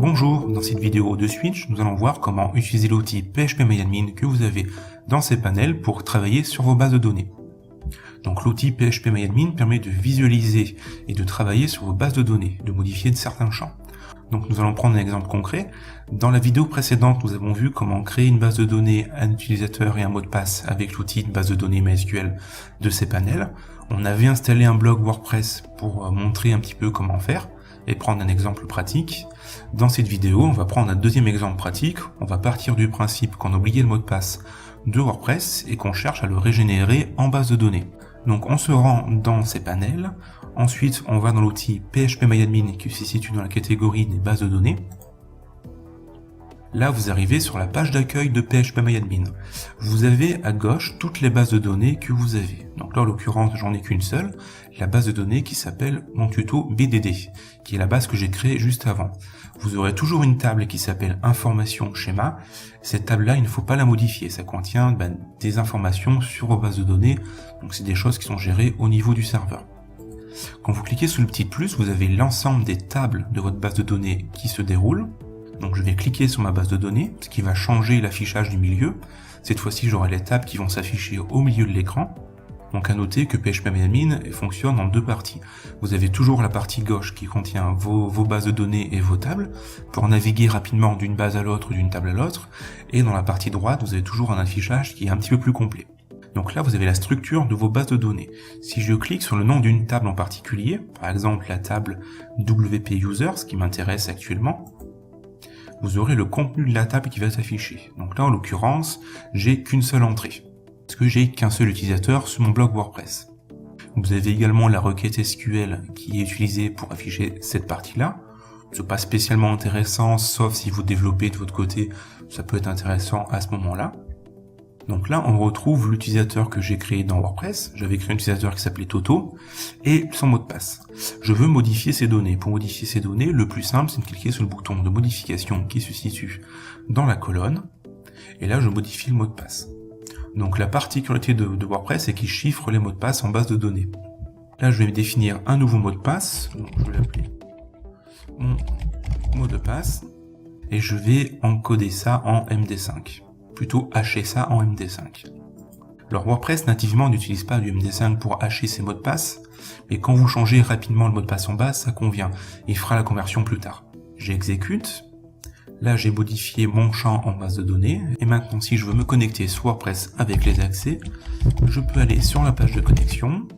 Bonjour, dans cette vidéo de Switch, nous allons voir comment utiliser l'outil PHPMyAdmin que vous avez dans cPanel pour travailler sur vos bases de données. Donc l'outil PHPMyAdmin permet de visualiser et de travailler sur vos bases de données, de modifier certains champs. Donc nous allons prendre un exemple concret. Dans la vidéo précédente, nous avons vu comment créer une base de données, un utilisateur et un mot de passe avec l'outil de base de données MySQL de cPanel. On avait installé un blog WordPress pour montrer un petit peu comment faire et prendre un exemple pratique. Dans cette vidéo, on va prendre un deuxième exemple pratique. On va partir du principe qu'on a oublié le mot de passe de WordPress et qu'on cherche à le régénérer en base de données. Donc on se rend dans cPanel, ensuite on va dans l'outil PHPMyAdmin qui se situe dans la catégorie des bases de données. Là vous arrivez sur la page d'accueil de PHPMyAdmin. Vous avez à gauche toutes les bases de données que vous avez. Donc là en l'occurrence j'en ai qu'une seule, la base de données qui s'appelle mon tuto BDD, qui est la base que j'ai créée juste avant. Vous aurez toujours une table qui s'appelle information schéma. Cette table là il ne faut pas la modifier, ça contient des informations sur vos bases de données, donc c'est des choses qui sont gérées au niveau du serveur. Quand vous cliquez sur le petit plus, vous avez l'ensemble des tables de votre base de données qui se déroulent. Donc je vais cliquer sur ma base de données, ce qui va changer l'affichage du milieu. Cette fois-ci, j'aurai les tables qui vont s'afficher au milieu de l'écran. Donc à noter que PHPMyAdmin fonctionne en deux parties. Vous avez toujours la partie gauche qui contient vos bases de données et vos tables, pour naviguer rapidement d'une base à l'autre ou d'une table à l'autre. Et dans la partie droite, vous avez toujours un affichage qui est un petit peu plus complet. Donc là, vous avez la structure de vos bases de données. Si je clique sur le nom d'une table en particulier, par exemple la table WP Users, qui m'intéresse actuellement, vous aurez le contenu de la table qui va s'afficher. Donc là, en l'occurrence, j'ai qu'une seule entrée, parce que j'ai qu'un seul utilisateur sur mon blog WordPress. Vous avez également la requête SQL qui est utilisée pour afficher cette partie-là. C'est pas spécialement intéressant, sauf si vous développez de votre côté, ça peut être intéressant à ce moment-là. Donc là, on retrouve l'utilisateur que j'ai créé dans WordPress. J'avais créé un utilisateur qui s'appelait Toto et son mot de passe. Je veux modifier ces données. Pour modifier ces données, le plus simple, c'est de cliquer sur le bouton de modification qui se situe dans la colonne. Et là, je modifie le mot de passe. Donc la particularité de WordPress, c'est qu'il chiffre les mots de passe en base de données. Là, je vais définir un nouveau mot de passe. Donc, je vais l'appeler mon mot de passe. Et je vais encoder ça en MD5. Plutôt hacher ça en MD5. Alors WordPress nativement n'utilise pas du MD5 pour hacher ses mots de passe, mais quand vous changez rapidement le mot de passe en base, ça convient. Il fera la conversion plus tard. J'exécute. Là, j'ai modifié mon champ en base de données. Et maintenant, si je veux me connecter sur WordPress avec les accès, je peux aller sur la page de connexion,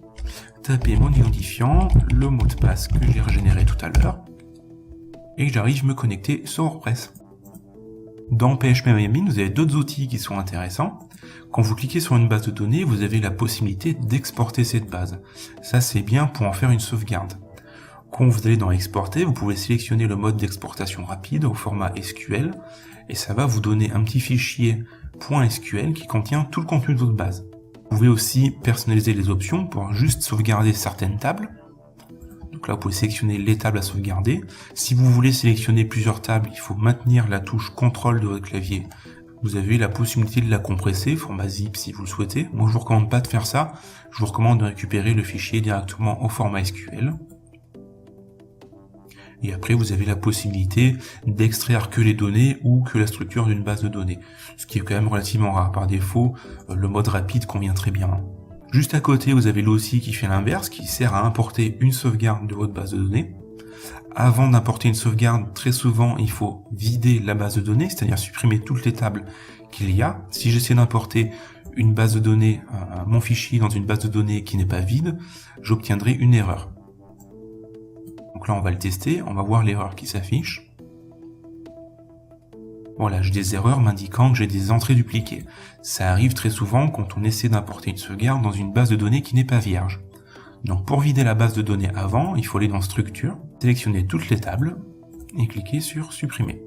taper mon identifiant, le mot de passe que j'ai régénéré tout à l'heure, et j'arrive à me connecter sur WordPress. Dans PHPMyAdmin, vous avez d'autres outils qui sont intéressants. Quand vous cliquez sur une base de données, vous avez la possibilité d'exporter cette base. Ça, c'est bien pour en faire une sauvegarde. Quand vous allez dans Exporter, vous pouvez sélectionner le mode d'exportation rapide au format SQL, et ça va vous donner un petit fichier .SQL qui contient tout le contenu de votre base. Vous pouvez aussi personnaliser les options pour juste sauvegarder certaines tables. Donc là, vous pouvez sélectionner les tables à sauvegarder. Si vous voulez sélectionner plusieurs tables, il faut maintenir la touche CTRL de votre clavier. Vous avez la possibilité de la compresser, format zip si vous le souhaitez. Moi, je vous recommande pas de faire ça. Je vous recommande de récupérer le fichier directement au format SQL. Et après, vous avez la possibilité d'extraire que les données ou que la structure d'une base de données. Ce qui est quand même relativement rare. Par défaut, le mode rapide convient très bien. Juste à côté, vous avez l'outil qui fait l'inverse, qui sert à importer une sauvegarde de votre base de données. Avant d'importer une sauvegarde, très souvent, il faut vider la base de données, c'est-à-dire supprimer toutes les tables qu'il y a. Si j'essaie d'importer une base de données, mon fichier dans une base de données qui n'est pas vide, j'obtiendrai une erreur. Donc là, on va le tester, on va voir l'erreur qui s'affiche. Voilà, j'ai des erreurs m'indiquant que j'ai des entrées dupliquées. Ça arrive très souvent quand on essaie d'importer une sauvegarde dans une base de données qui n'est pas vierge. Donc pour vider la base de données avant, il faut aller dans Structure, sélectionner toutes les tables et cliquer sur Supprimer.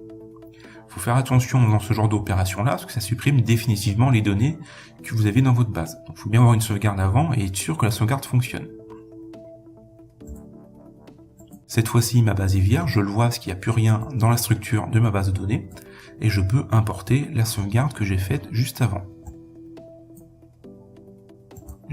Il faut faire attention dans ce genre d'opération-là, parce que ça supprime définitivement les données que vous avez dans votre base. Donc il faut bien avoir une sauvegarde avant et être sûr que la sauvegarde fonctionne. Cette fois-ci, ma base est vierge, je le vois parce qu'il n'y a plus rien dans la structure de ma base de données, et je peux importer la sauvegarde que j'ai faite juste avant.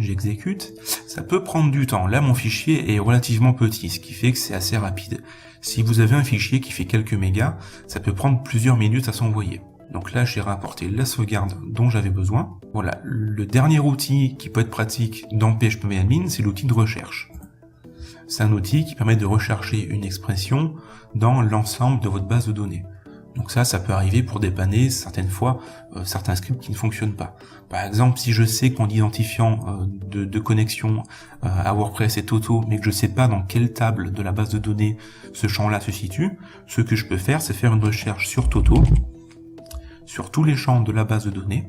j'exécute, ça peut prendre du temps. Là, mon fichier est relativement petit, ce qui fait que c'est assez rapide. Si vous avez un fichier qui fait quelques mégas, ça peut prendre plusieurs minutes à s'envoyer. Donc là, j'ai rapporté la sauvegarde dont j'avais besoin. Voilà, le dernier outil qui peut être pratique dans PHPMyAdmin, c'est l'outil de recherche. C'est un outil qui permet de rechercher une expression dans l'ensemble de votre base de données. Donc ça peut arriver pour dépanner certaines fois certains scripts qui ne fonctionnent pas. Par exemple, si je sais que mon identifiant de connexion à WordPress est Toto, mais que je ne sais pas dans quelle table de la base de données ce champ-là se situe, ce que je peux faire, c'est faire une recherche sur Toto, sur tous les champs de la base de données.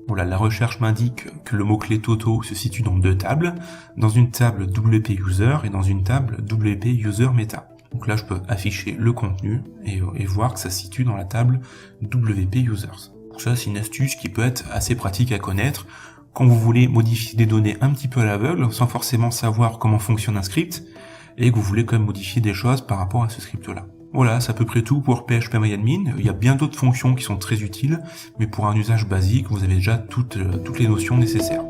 Voilà, la recherche m'indique que le mot-clé Toto se situe dans 2 tables, dans une table WP User et dans une table WP User Meta. Donc là, je peux afficher le contenu et voir que ça se situe dans la table WP Users. Donc ça, c'est une astuce qui peut être assez pratique à connaître quand vous voulez modifier des données un petit peu à l'aveugle, sans forcément savoir comment fonctionne un script, et que vous voulez quand même modifier des choses par rapport à ce script-là. Voilà, c'est à peu près tout pour PHPMyAdmin. Il y a bien d'autres fonctions qui sont très utiles, mais pour un usage basique, vous avez déjà toutes les notions nécessaires.